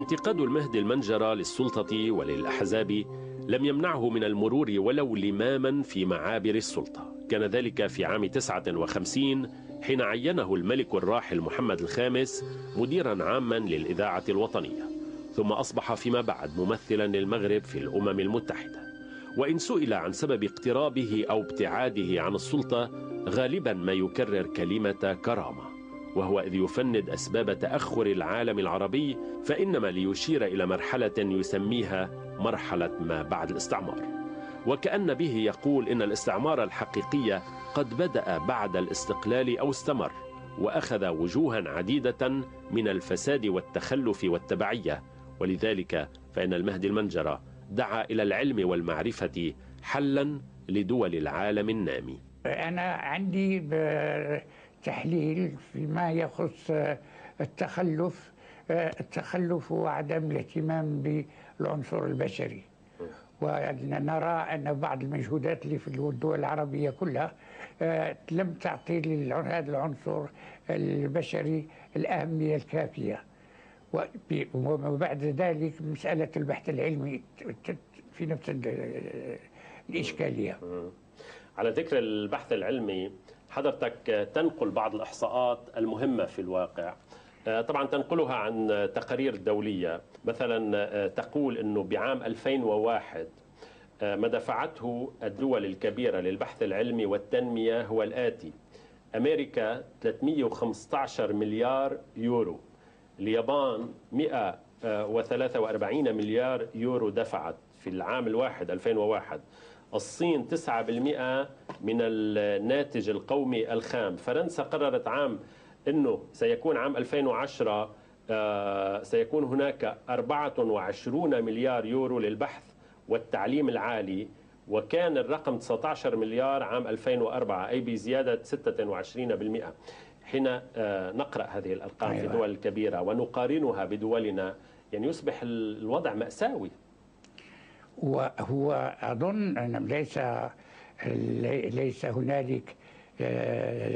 انتقاد المهدي المنجرة للسلطة وللأحزاب لم يمنعه من المرور ولو لماما في معابر السلطة. كان ذلك في عام 59 حين عينه الملك الراحل محمد الخامس مديرا عاما للإذاعة الوطنية، ثم أصبح فيما بعد ممثلا للمغرب في الأمم المتحدة. وإن سئل عن سبب اقترابه أو ابتعاده عن السلطة غالبا ما يكرر كلمة كرامة، وهو إذ يفند أسباب تأخر العالم العربي فإنما ليشير إلى مرحلة يسميها مرحلة ما بعد الاستعمار، وكأن به يقول إن الاستعمار الحقيقي قد بدأ بعد الاستقلال أو استمر، وأخذ وجوها عديدة من الفساد والتخلف والتبعية. ولذلك فإن المهدي المنجرة دعا إلى العلم والمعرفة حلا لدول العالم النامي. أنا عندي تحليل فيما يخص التخلف وعدم الاهتمام بالعنصر البشري، ونرى أن بعض المجهودات اللي في الدول العربية كلها لم تعطي هذا العنصر البشري الأهمية الكافية. وبعد ذلك مسألة البحث العلمي في نفس الإشكالية. على ذكر البحث العلمي، حضرتك تنقل بعض الإحصاءات المهمة في الواقع، طبعا تنقلها عن تقارير دولية. مثلا تقول أنه بعام 2001 ما دفعته الدول الكبيرة للبحث العلمي والتنمية هو الآتي: أمريكا 315 مليار يورو، اليابان 143 مليار يورو دفعت في العام الواحد 2001، الصين 9% من الناتج القومي الخام، فرنسا قررت أنه سيكون عام 2010 سيكون هناك 24 مليار يورو للبحث والتعليم العالي، وكان الرقم 19 مليار عام 2004، أي بزيادة 26%. حين نقرأ هذه الأرقام في دول كبيرة ونقارنها بدولنا، يعني يصبح الوضع مأساوي. وهو أظن أن ليس هنالك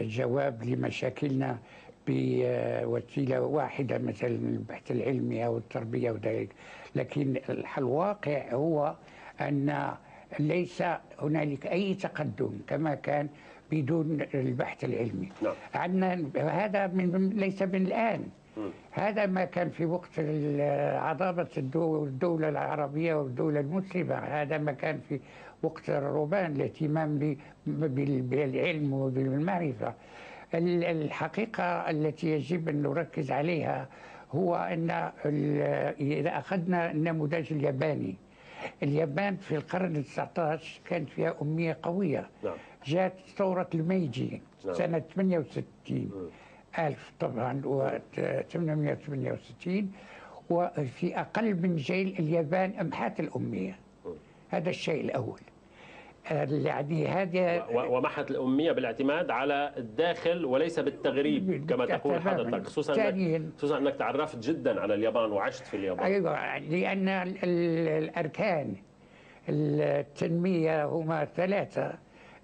جواب لمشاكلنا بوسيلة واحدة مثل البحث العلمي أو التربية وذلك، لكن الواقع هو أن ليس هنالك أي تقدم كما كان بدون البحث العلمي. عندنا هذا ليس من الآن، هذا ما كان في وقت عضابة الدولة العربية والدولة المسلمة، هذا ما كان في وقت الرومان، الاهتمام بالعلم وبالمعرفة. الحقيقة التي يجب أن نركز عليها هو أن إذا أخذنا النموذج الياباني، اليابان في القرن ال19 كانت فيها أمية قوية. جاءت ثورة الميجي سنة 68 ألف طبعا و868، وفي أقل من جيل اليابان أمحت الأمية. هذا الشيء الأول. يعني هذا ومحت الأمية بالاعتماد على الداخل وليس بالتغريب كما تقول حضرتك، خصوصا أنك تعرفت جدا على اليابان وعشت في اليابان. أيوة، لأن الأركان التنمية هما ثلاثة.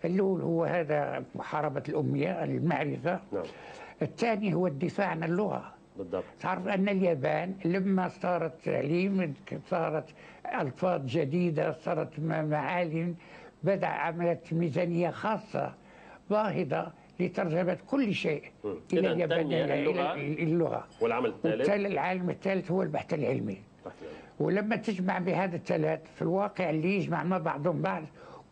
الأول هو هذا محاربة الأمية، المعرفة. الثاني هو الدفاع عن اللغة. بالضبط. تعرف أن اليابان لما صارت تعليم، صارت ألفاظ جديدة، صارت معالم، بدأ عملت ميزانية خاصة باهظة لترجمة كل شيء إلى اليابان، اللغة. العالم الثالث هو البحث العلمي. ولما تجمع بهذا الثلاث، في الواقع اللي يجمع ما بعضهم بعض،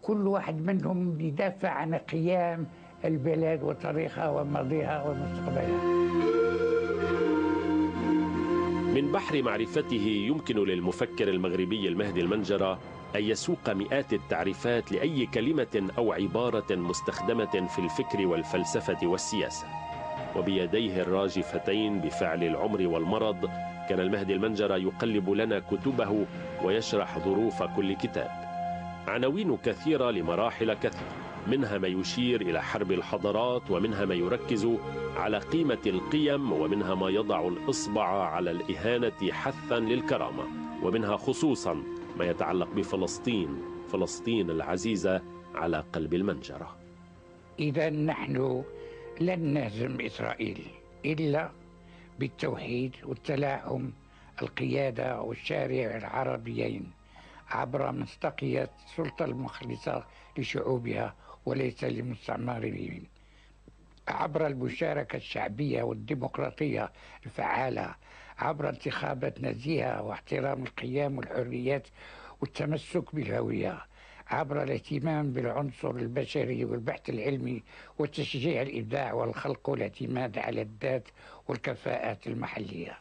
كل واحد منهم يدافع عن قيام البلاد وتاريخها وماضيها ومستقبلها. من بحر معرفته يمكن للمفكر المغربي المهدي المنجرة أن يسوق مئات التعريفات لأي كلمة أو عبارة مستخدمة في الفكر والفلسفة والسياسة. وبيديه الراجفتين بفعل العمر والمرض كان المهدي المنجرة يقلب لنا كتبه ويشرح ظروف كل كتاب. عناوين كثيرة لمراحل كثيرة، منها ما يشير إلى حرب الحضارات، ومنها ما يركز على قيمة القيم، ومنها ما يضع الإصبع على الإهانة حثا للكرامة، ومنها خصوصا ما يتعلق فلسطين العزيزة على قلب المنجرة. إذا نحن لن نهزم إسرائيل إلا بالتوحيد والتلاحم القيادة والشارع العربيين عبر مصداقية السلطة المخلصة لشعوبها وليس لمستعمرين، عبر المشاركة الشعبية والديمقراطية الفعالة، عبر انتخابات نزيهة واحترام القيم والحريات والتمسك بالهوية، عبر الاهتمام بالعنصر البشري والبحث العلمي وتشجيع الإبداع والخلق والاعتماد على الذات والكفاءات المحلية.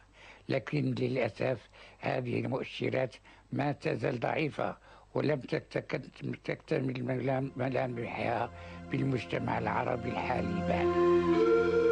لكن للأسف هذه المؤشرات ما تزال ضعيفة ولم تكتمل ملامحها بالمجتمع العربي الحالي بعد.